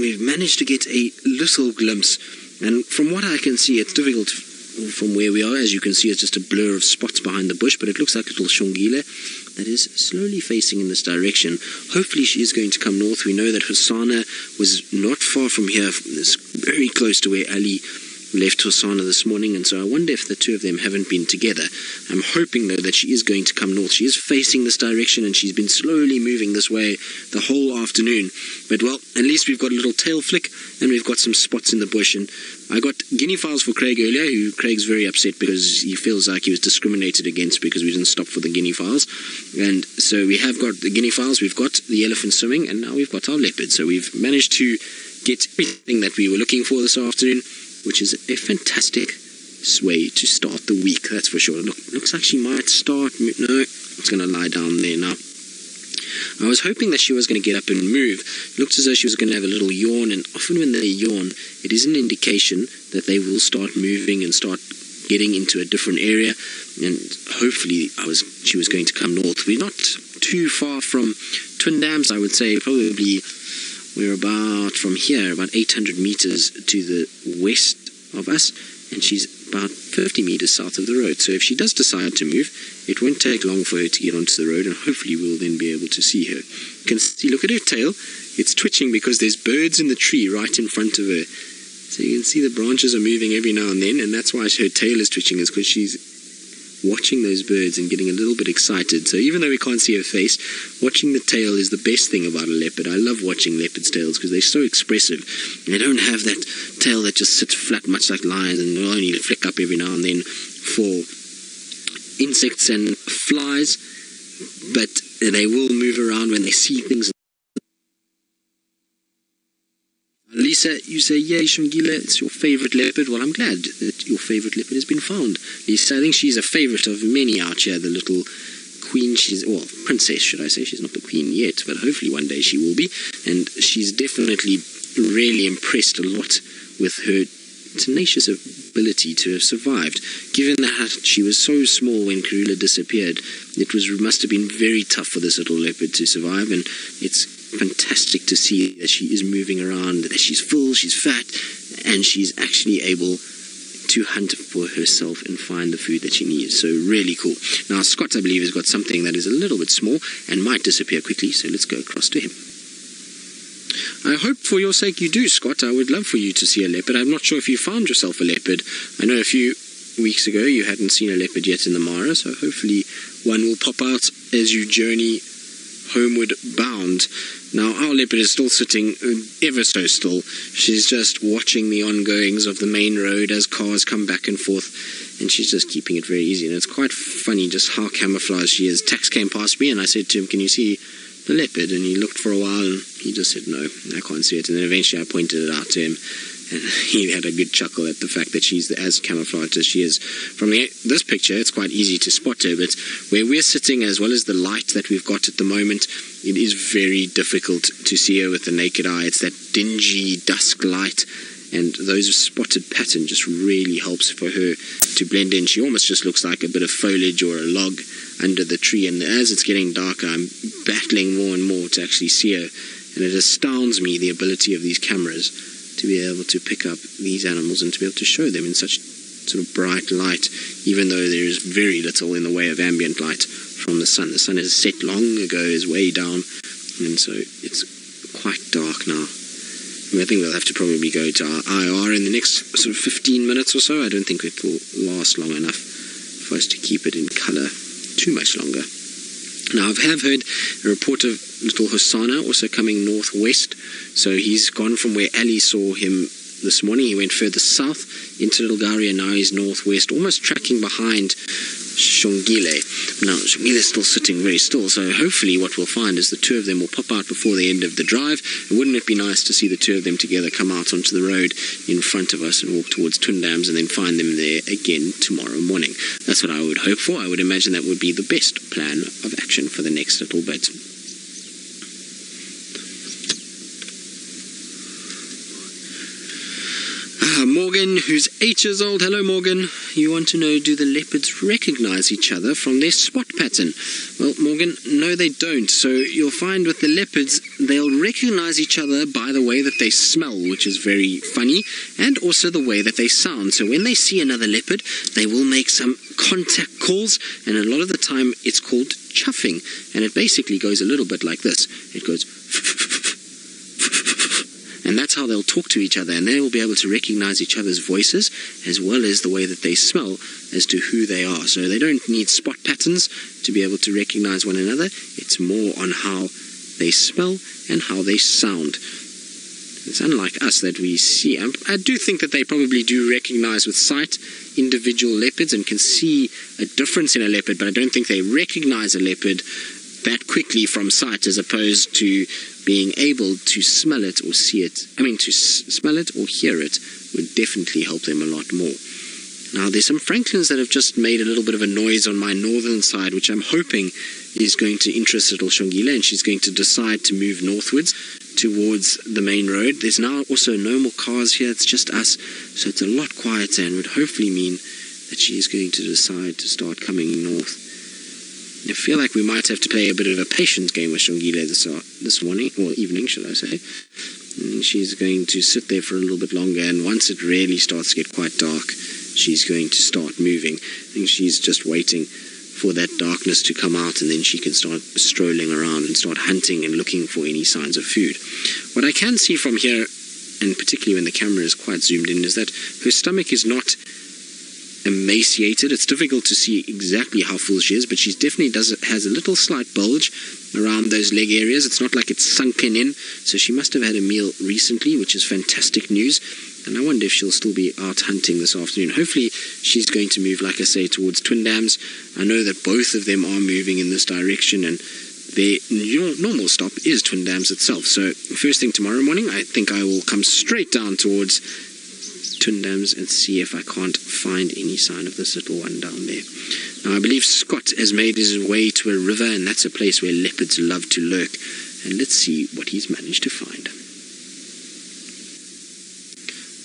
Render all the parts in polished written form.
we've managed to get a little glimpse. And from what I can see, it's difficult from where we are. As you can see, it's just a blur of spots behind the bush, but it looks like a little Xongile that is slowly facing in this direction. Hopefully she is going to come north. We know that Hosanna was not far from here, very close to where Ali left Hosanna this morning, and so I wonder if the two of them haven't been together. I'm hoping, though, that she is going to come north. She is facing this direction, and she's been slowly moving this way the whole afternoon. But, well, at least we've got a little tail flick, and we've got some spots in the bush. And I got guinea fowls for Craig earlier, who Craig's very upset because he feels like he was discriminated against because we didn't stop for the guinea fowls. And so we have got the guinea fowls, we've got the elephant swimming, and now we've got our leopard. So we've managed to get everything that we were looking for this afternoon, which is a fantastic way to start the week, that's for sure. Looks like she might start. No, it's going to lie down there now. I was hoping that she was going to get up and move. Looked as though she was going to have a little yawn, and often when they yawn, it is an indication that they will start moving and start getting into a different area. And hopefully she was going to come north. We're not too far from Twin Dams, I would say. Probably we're about, from here, about 800 meters to the west of us, and she's about 50 meters south of the road. So if she does decide to move, it won't take long for her to get onto the road, and hopefully we'll then be able to see her. You can see, look at her tail. It's twitching because there's birds in the tree right in front of her. So you can see the branches are moving every now and then, and that's why her tail is twitching, is because she's watching those birds and getting a little bit excited. So even though we can't see her face, watching the tail is the best thing about a leopard. I love watching leopards' tails because they're so expressive. They don't have that tail that just sits flat, much like lions, and they'll only flick up every now and then for insects and flies, but they will move around when they see things. Lisa, you say, yay, Xongile, it's your favorite leopard. Well, I'm glad that your favorite leopard has been found. Lisa, I think she's a favorite of many out here, the little queen. Well, princess, should I say. She's not the queen yet, but hopefully one day she will be. And she's definitely really impressed a lot with her tenacious ability to have survived. Given that she was so small when Kruger disappeared, it must have been very tough for this little leopard to survive, and it's fantastic to see that she is moving around, that she's full, she's fat, and she's actually able to hunt for herself and find the food that she needs. So really cool. Now Scott, I believe, has got something that is a little bit small and might disappear quickly, so let's go across to him. I hope for your sake you do, Scott. I would love for you to see a leopard. I'm not sure if you found yourself a leopard. I know a few weeks ago you hadn't seen a leopard yet in the Mara, so hopefully one will pop out as you journey homeward bound. Now our leopard is still sitting ever so still. She's just watching the ongoings of the main road as cars come back and forth, and she's just keeping it very easy. And it's quite funny just how camouflaged she is. Tax came past me and I said to him, can you see the leopard? And he looked for a while and he just said, no, I can't see it. And then eventually I pointed it out to him, and he had a good chuckle at the fact that she's as camouflaged as she is. From this picture, it's quite easy to spot her, but where we're sitting, as well as the light that we've got at the moment, it is very difficult to see her with the naked eye. It's that dingy dusk light, and those spotted pattern just really helps for her to blend in. She almost just looks like a bit of foliage or a log under the tree, and as it's getting darker, I'm battling more and more to actually see her, and it astounds me, the ability of these cameras to be able to pick up these animals and to be able to show them in such sort of bright light, even though there is very little in the way of ambient light from the sun. The sun has set long ago, is way down, and so it's quite dark now. I think we'll have to probably go to our IR in the next sort of 15 minutes or so. I don't think it will last long enough for us to keep it in colour too much longer. Now, I have heard a report of little Hosanna also coming northwest. So he's gone from where Ali saw him this morning. He went further south into Little Gari, and now he's northwest, almost tracking behind Xongile. Now, Xongile is still sitting very still, so hopefully what we'll find is the two of them will pop out before the end of the drive. And wouldn't it be nice to see the two of them together come out onto the road in front of us and walk towards Twin Dams and then find them there again tomorrow morning? That's what I would hope for. I would imagine that would be the best plan of action for the next little bit. Morgan Morgan, who's 8 years old. Hello, Morgan. You want to know, do the leopards recognize each other from their spot pattern? Well, Morgan, no, they don't. So you'll find with the leopards, they'll recognize each other by the way that they smell, which is very funny, and also the way that they sound. So when they see another leopard, they will make some contact calls, and a lot of the time it's called chuffing, and it basically goes a little bit like this. It goes and that's how they'll talk to each other, and they will be able to recognize each other's voices as well as the way that they smell as to who they are. So they don't need spot patterns to be able to recognize one another. It's more on how they smell and how they sound. It's unlike us that we see. I do think that they probably do recognize with sight individual leopards and can see a difference in a leopard, but I don't think they recognize a leopard that quickly from sight, as opposed to being able to smell it or see it. To smell it or hear it would definitely help them a lot more. Now, there's some francolins that have just made a little bit of a noise on my northern side, which I'm hoping is going to interest little Xongile, and she's going to decide to move northwards towards the main road. There's now also no more cars here, it's just us, so it's a lot quieter, and would hopefully mean that she is going to decide to start coming north. I feel like we might have to play a bit of a patience game with Xongile this morning, or evening, shall I say. And she's going to sit there for a little bit longer, and once it really starts to get quite dark, she's going to start moving. I think she's just waiting for that darkness to come out, and then she can start strolling around and start hunting and looking for any signs of food. What I can see from here, and particularly when the camera is quite zoomed in, is that her stomach is not emaciated. It's difficult to see exactly how full she is, but she definitely has a little slight bulge around those leg areas. It's not like it's sunken in, so she must have had a meal recently, which is fantastic news. And I wonder if she'll still be out hunting this afternoon. Hopefully she's going to move, like I say, towards Twin Dams. I know that both of them are moving in this direction, and their normal stop is Twin Dams itself. So first thing tomorrow morning, I think I will come straight down towards Twin Dams and see if I can't find any sign of this little one down there. Now, I believe Scott has made his way to a river, and that's a place where leopards love to lurk. And let's see what he's managed to find.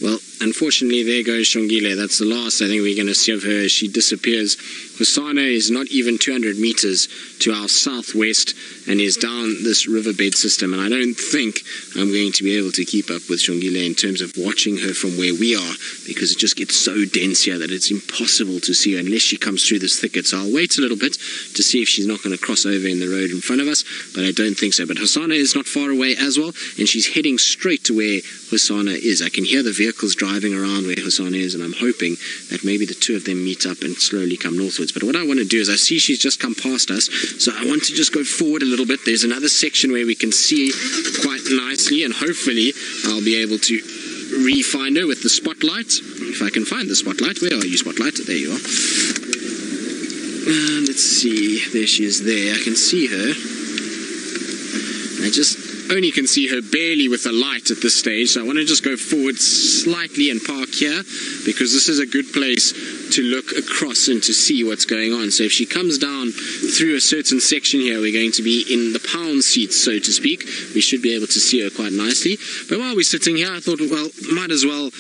Well, unfortunately, there goes Xongile. That's the last I think we're going to see of her as she disappears. Hosana is not even 200 meters to our southwest and is down this riverbed system. And I don't think I'm going to be able to keep up with Xongile in terms of watching her from where we are, because it just gets so dense here that it's impossible to see her unless she comes through this thicket. So I'll wait a little bit to see if she's not going to cross over in the road in front of us, but I don't think so. But Hosana is not far away as well, and she's heading straight to where Hosana is. I can hear the vehicles driving around where Hosana is, and I'm hoping that maybe the two of them meet up and slowly come northwards. But what I want to do is, I see she's just come past us, so I want to just go forward a little bit. There's another section where we can see quite nicely, and hopefully I'll be able to re-find her with the spotlight. If I can find the spotlight. Where are you, spotlight? There you are. Let's see. There she is there. I can see her. I just only can see her barely with the light at this stage, so I want to just go forward slightly and park here, because this is a good place to look across and to see what's going on. So if she comes down through a certain section here, we're going to be in the pound seat, so to speak. We should be able to see her quite nicely. But while we're sitting here, I thought, well, might as well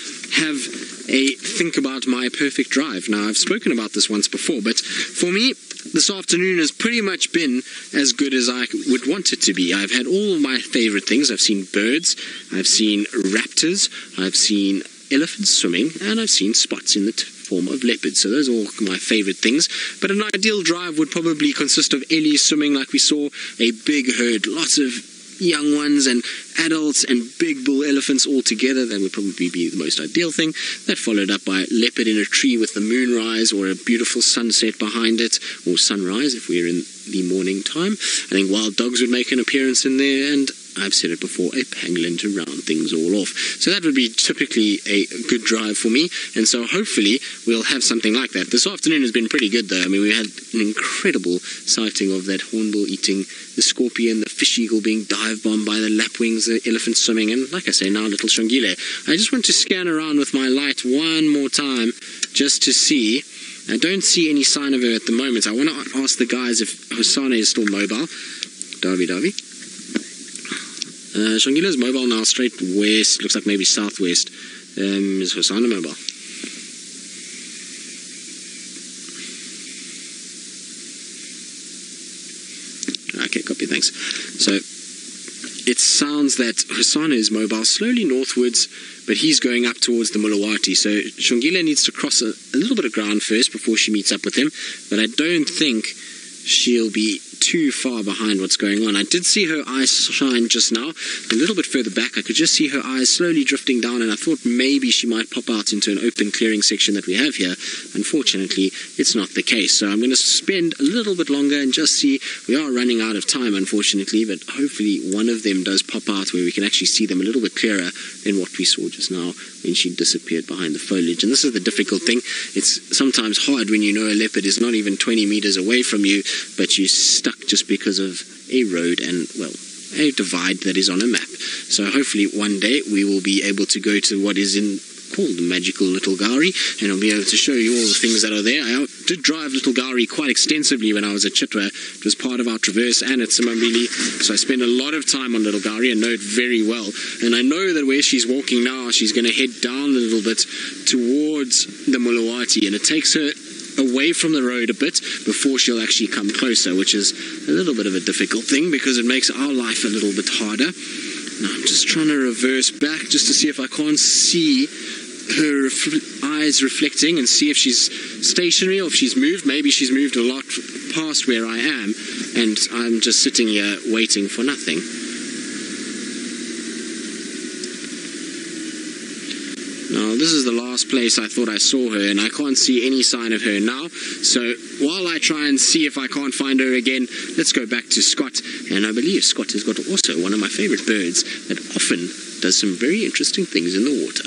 have a think about my perfect drive. Now, I've spoken about this once before, but for me, this afternoon has pretty much been as good as I would want it to be. I've had all of my favorite things. I've seen birds, I've seen raptors, I've seen elephants swimming, and I've seen spots in the form of leopards. So those are all my favorite things. But an ideal drive would probably consist of ellies swimming like we saw, a big herd, lots of young ones and adults and big bull elephants all together. That would probably be the most ideal thing. That followed up by leopard in a tree with the moonrise or a beautiful sunset behind it, or sunrise if we're in the morning time. I think wild dogs would make an appearance in there, and I've said it before, a pangolin to round things all off. So that would be typically a good drive for me, and so hopefully we'll have something like that. This afternoon has been pretty good though. I mean, we had an incredible sighting of that hornbill eating the scorpion, the fish eagle being dive bombed by the lapwings, the elephant swimming, and like I say, now little Xongile. I just want to scan around with my light one more time just to see. I don't see any sign of her at the moment. I want to ask the guys if Hosana is still mobile. Xongile is mobile now, straight west, looks like maybe southwest. Is Hosanna mobile? Okay, copy, thanks. So it sounds that Hosanna is mobile slowly northwards, but he's going up towards the Mulawati. So Xongile needs to cross a little bit of ground first before she meets up with him, but I don't think she'll be too far behind what's going on. I did see her eyes shine just now. A little bit further back, I could just see her eyes slowly drifting down, and I thought maybe she might pop out into an open clearing section that we have here. Unfortunately, it's not the case. So I'm going to spend a little bit longer and just see. We are running out of time, unfortunately, but hopefully one of them does pop out where we can actually see them a little bit clearer than what we saw just now when she disappeared behind the foliage. And this is the difficult thing. It's sometimes hard when you know a leopard is not even 20 meters away from you, but you're stuck just because of a road and, well, a divide that is on a map. So hopefully one day we will be able to go to what is called the magical Little Gari, and I'll be able to show you all the things that are there. I did drive Little Gari quite extensively when I was at Chitwa. It was part of our traverse and at Simambili, so I spent a lot of time on Little Gari and know it very well. And I know that where she's walking now, she's going to head down a little bit towards the Mulawati, and it takes her away from the road a bit before she'll actually come closer, which is a little bit of a difficult thing because it makes our life a little bit harder. Now I'm just trying to reverse back just to see if I can't see her eyes reflecting and see if she's stationary or if she's moved. Maybe she's moved a lot past where I am and I'm just sitting here waiting for nothing. Now, this is the last place I thought I saw her, and I can't see any sign of her now. So while I try and see if I can't find her again, let's go back to Scott. And I believe Scott has got also one of my favorite birds that often does some very interesting things in the water.